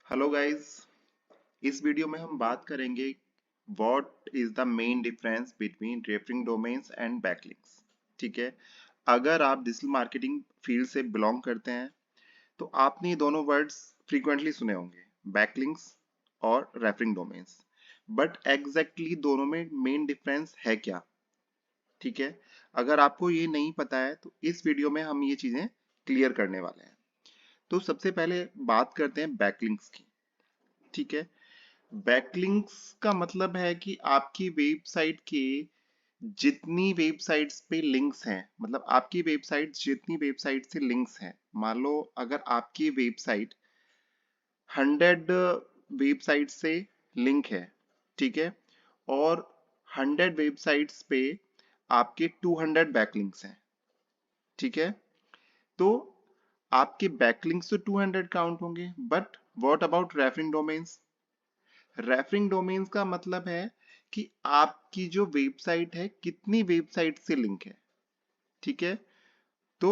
Hello guys. इस video में हम बात करेंगे what is the main difference between referring domains and backlinks. ठीक है। अगर आप डिजिटल मार्केटिंग फील्ड से बिलोंग करते हैं तो आपने ये दोनों वर्ड्स फ्रीक्वेंटली सुने होंगे, बैकलिंक्स और रेफरिंग डोमेन्स। बट एग्जैक्टली दोनों में मेन डिफरेंस है क्या? ठीक है। अगर आपको ये नहीं पता है तो इस वीडियो में हम ये चीजें क्लियर करने वाले हैं। तो सबसे पहले बात करते हैं बैकलिंक्स की। ठीक है। बैकलिंक्स का मतलब है कि आपकी वेबसाइट के जितनी वेबसाइट्स पे लिंक्स हैं, मतलब आपकी वेबसाइट जितनी वेबसाइट से लिंक्स हैं। मान लो अगर आपकी वेबसाइट 100 वेबसाइट से लिंक है, ठीक है, और 100 वेबसाइट्स पे आपके 200 बैकलिंक्स हैं, ठीक है, तो आपके बैकलिंक्स तो 200 काउंट होंगे। But what about referring domains? Referring domains का मतलब है कि आपकी जो वेबसाइट है कितनी वेबसाइट से लिंक है। ठीक है। तो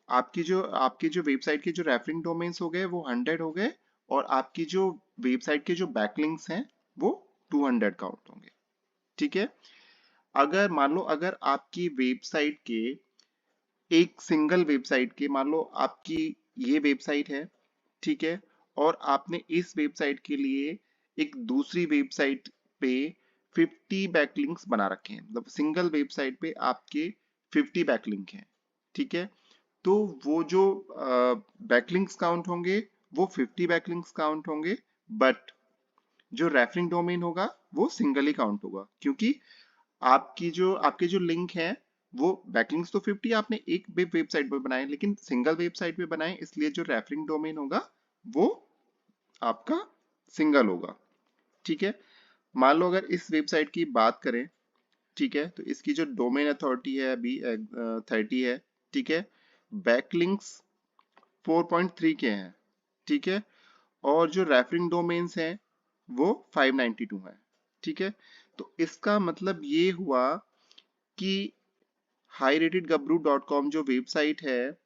आपकी जो वेबसाइट के जो रेफरिंग डोमेन्स हो गए वो 100 हो गए, और आपकी जो वेबसाइट के जो बैकलिंक्स हैं वो 200 काउंट होंगे। ठीक है। अगर मान लो अगर आपकी वेबसाइट के एक सिंगल वेबसाइट के, मान लो आपकी ये वेबसाइट है, ठीक है, और आपने इस वेबसाइट के लिए एक दूसरी वेबसाइट पे 50 बैकलिंक्स बना रखे हैं, मतलब सिंगल वेबसाइट पे आपके 50 बैकलिंक हैं। ठीक है। तो वो जो बैकलिंक्स काउंट होंगे वो 50 बैकलिंक्स काउंट होंगे। बट जो रेफरिंग डोमेन होगा वो सिंगल ही काउंट होगा, क्योंकि आपके जो लिंक हैं वो बैकलिंक्स तो 50 आपने एक वेबसाइट पर बनाए, लेकिन सिंगल वेबसाइट पे बनाए, इसलिए जो रेफरिंग डोमेन होगा वो आपका सिंगल होगा। ठीक है। मान लो अगर इस वेबसाइट की बात करें, ठीक है, तो इसकी जो डोमेन अथॉरिटी है अभी 30 है। ठीक है। बैकलिंक्स 4.3 के हैं। ठीक है। और जो रेफरिंग डोमेन्स हैं वो 592 है। ठीक है। तो इसका मतलब ये हुआ कि hiratedgabru.com जो वेबसाइट है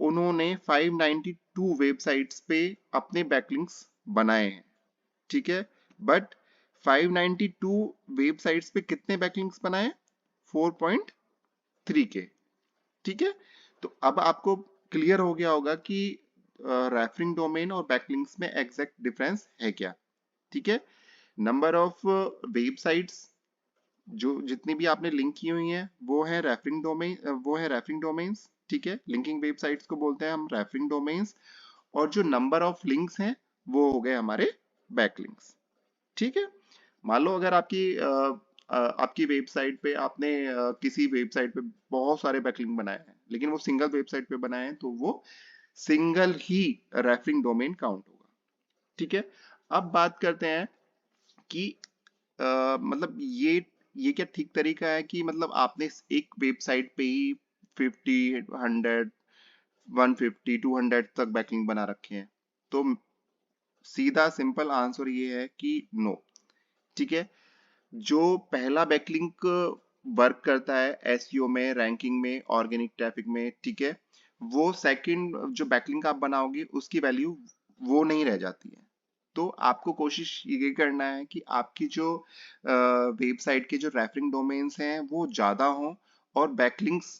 उन्होंने 592 वेबसाइट्स पे अपने बैकलिंक्स बनाए हैं। ठीक है। बट 592 वेबसाइट्स पे कितने बैकलिंक्स बनाए? 4.3 के। ठीक है। तो अब आपको क्लियर हो गया होगा कि रेफरिंग डोमेन और बैकलिंक्स में एग्जैक्ट डिफरेंस है क्या। ठीक है। नंबर ऑफ वेबसाइट्स जो जितनी भी आपने लिंक की हुई हैं वो है रेफरिंग डोमेन्स। ठीक है। लिंकिंग वेबसाइट्स को बोलते हैं हम रेफरिंग डोमेन्स। और जो नंबर ऑफ लिंक्स हैं वो हो गए हमारे बैकलिंक्स। ठीक है। मान लो अगर आपकी वेबसाइट पे आपने किसी वेबसाइट पे बहुत सारे बैकलिंक बनाए हैं, लेकिन वो सिंगल वेबसाइट पे बनाए हैं, तो वो सिंगल ही रेफरिंग डोमेन काउंट होगा। ठीक है। अब बात करते हैं कि मतलब ये क्या ठीक तरीका है कि मतलब आपने एक वेबसाइट पे ही 50, 100, 150, 200 तक बैकलिंक बना रखे हैं? तो सीधा सिंपल आंसर ये है कि नो। ठीक है। जो पहला बैकलिंक वर्क करता है एसईओ में, रैंकिंग में, ऑर्गेनिक ट्रैफिक में, ठीक है, वो सेकंड जो बैकलिंक आप बनाओगे उसकी वैल्यू वो नहीं रह जाती है। तो आपको कोशिश ये करना है कि आपकी जो वेबसाइट के जो रेफरिंग डोमेन्स हैं वो ज्यादा हों, और बैकलिंक्स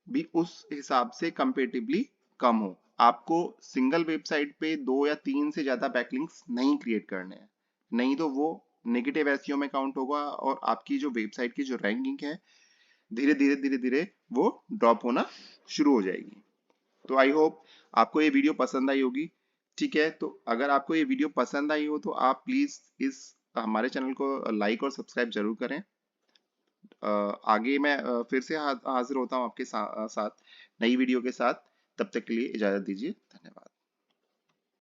भी उस हिसाब से कंपेरेटिवली कम हो। आपको सिंगल वेबसाइट पे 2 या 3 से ज्यादा बैकलिंक्स नहीं क्रिएट करने हैं, नहीं तो वो नेगेटिव एसईओ में काउंट होगा, और आपकी जो वेबसाइट की जो रैंकिंग है धीरे धीरे वो ड्रॉप होना शुरू हो जाएगी। तो आई होप आपको ये वीडियो पसंद आई होगी। ठीक है। तो अगर आपको ये वीडियो पसंद आई हो तो आप प्लीज इस हमारे चैनल को लाइक और सब्सक्राइब जरूर करें। आगे मैं फिर से हाजिर होता हूँ आपके साथ नई वीडियो के साथ। तब तक के लिए इजाजत दीजिए। धन्यवाद।